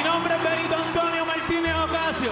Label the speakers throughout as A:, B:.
A: Mi nombre es Benito Antonio Martínez Ocasio.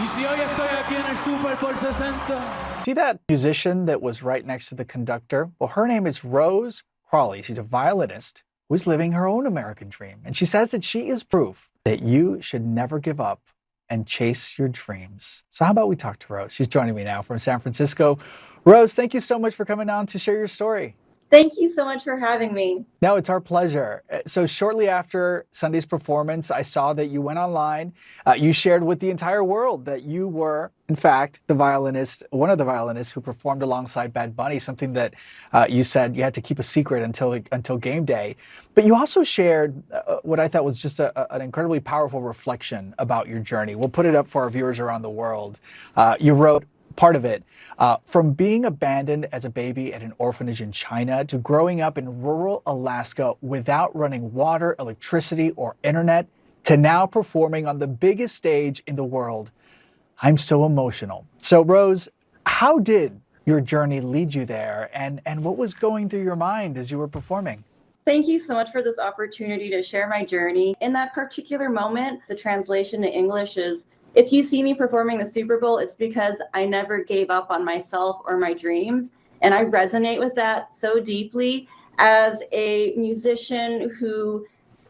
A: Y si hoy estoy aquí en el Super por 60.
B: See that musician that was right next to the conductor? Well, her name is Rose Crelli. She's a violinist who's living her own American dream. And she says that she is proof that you should never give up and chase your dreams. So how about we talk to Rose? She's joining me now from San Francisco. Rose, thank you so much for coming on to share your story.
C: Thank you so much for having me.
B: No, it's our pleasure. So shortly after Sunday's performance, I saw that you went online. You shared with the entire world that you were, in fact, the violinist, one of the violinists who performed alongside Bad Bunny, something that you said you had to keep a secret until game day. But you also shared what I thought was just an incredibly powerful reflection about your journey. We'll put it up for our viewers around the world. You wrote, part of it, from being abandoned as a baby at an orphanage in China to growing up in rural Alaska without running water, electricity, or internet, to now performing on the biggest stage in the world. I'm so emotional. So Rose, how did your journey lead you there, and what was going through your mind as you were performing?
C: Thank you so much for this opportunity to share my journey. In that particular moment, the translation to English is, if you see me performing the Super Bowl, it's because I never gave up on myself or my dreams. And I resonate with that so deeply as a musician who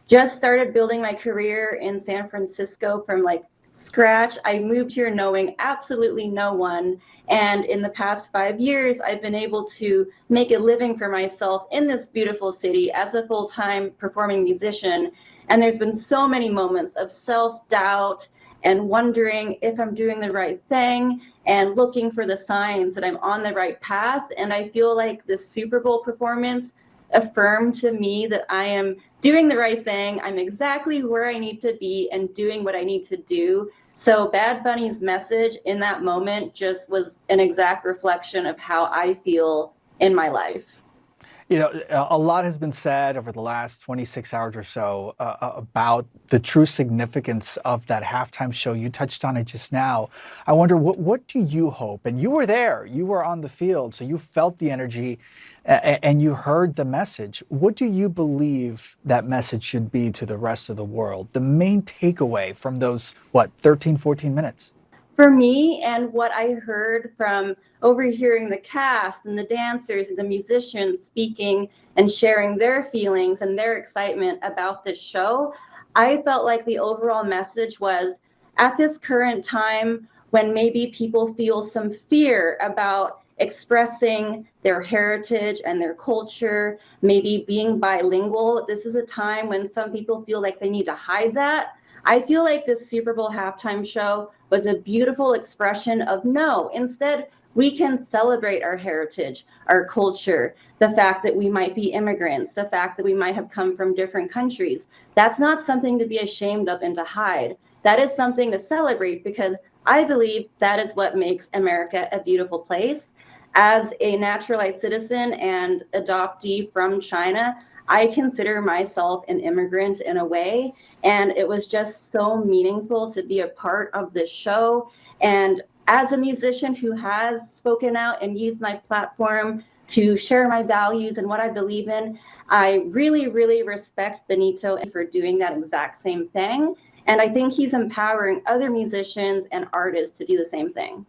C: just started building my career in San Francisco from scratch. I moved here knowing absolutely no one. And in the past 5 years, I've been able to make a living for myself in this beautiful city as a full-time performing musician. And there's been so many moments of self-doubt and wondering if I'm doing the right thing and looking for the signs that I'm on the right path. And I feel like the Super Bowl performance affirmed to me that I am doing the right thing. I'm exactly where I need to be and doing what I need to do. So Bad Bunny's message in that moment just was an exact reflection of how I feel in my life.
B: You know, a lot has been said over the last 26 hours or so about the true significance of that halftime show. You touched on it just now. I wonder, what do you hope? And you were there, you were on the field, so you felt the energy and you heard the message. What do you believe that message should be to the rest of the world? The main takeaway from those, 13, 14 minutes?
C: For me, and what I heard from overhearing the cast and the dancers and the musicians speaking and sharing their feelings and their excitement about this show, I felt like the overall message was, at this current time when maybe people feel some fear about expressing their heritage and their culture, maybe being bilingual, this is a time when some people feel like they need to hide that. I feel like this Super Bowl halftime show was a beautiful expression of no. Instead, we can celebrate our heritage, our culture, the fact that we might be immigrants, the fact that we might have come from different countries. That's not something to be ashamed of and to hide. That is something to celebrate, because I believe that is what makes America a beautiful place. As a naturalized citizen and adoptee from China, I consider myself an immigrant in a way, and it was just so meaningful to be a part of this show. And as a musician who has spoken out and used my platform to share my values and what I believe in, I really, really respect Benito for doing that exact same thing. And I think he's empowering other musicians and artists to do the same thing.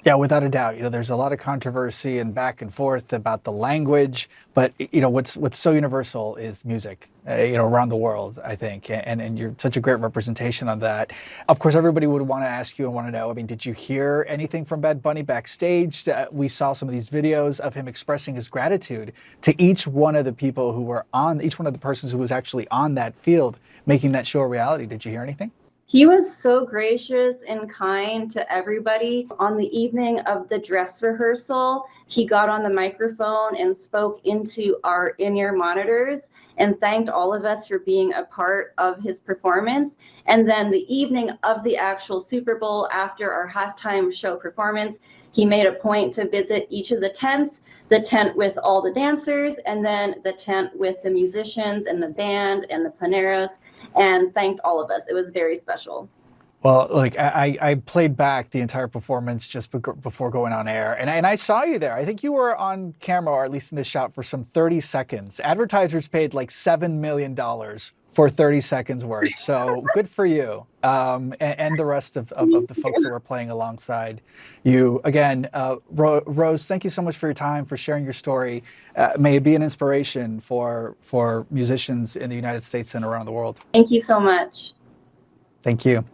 B: Yeah, without a doubt. You know, there's a lot of controversy and back and forth about the language, but you know, what's so universal is music, around the world, I think, and you're such a great representation on that. Of course, everybody would want to ask you and want to know, I mean, did you hear anything from Bad Bunny backstage? We saw some of these videos of him expressing his gratitude to each one of the people who were on, each one of the persons who was actually on that field, making that show a reality. Did you hear anything?
C: He was so gracious and kind to everybody. On the evening of the dress rehearsal, he got on the microphone and spoke into our in-ear monitors and thanked all of us for being a part of his performance. And then the evening of the actual Super Bowl, after our halftime show performance, he made a point to visit each of the tents, the tent with all the dancers, and then the tent with the musicians and the band and the pleneros, and thanked all of us. It was very special.
B: Well, I played back the entire performance just before going on air, and I saw you there. I think you were on camera, or at least in the shot, for some 30 seconds. Advertisers paid like $7 million for 30 seconds worth. So good for you, and the rest of the folks that were playing alongside you. Again, Rose, thank you so much for your time, for sharing your story. May it be an inspiration for musicians in the United States and around the world.
C: Thank you so much.
B: Thank you.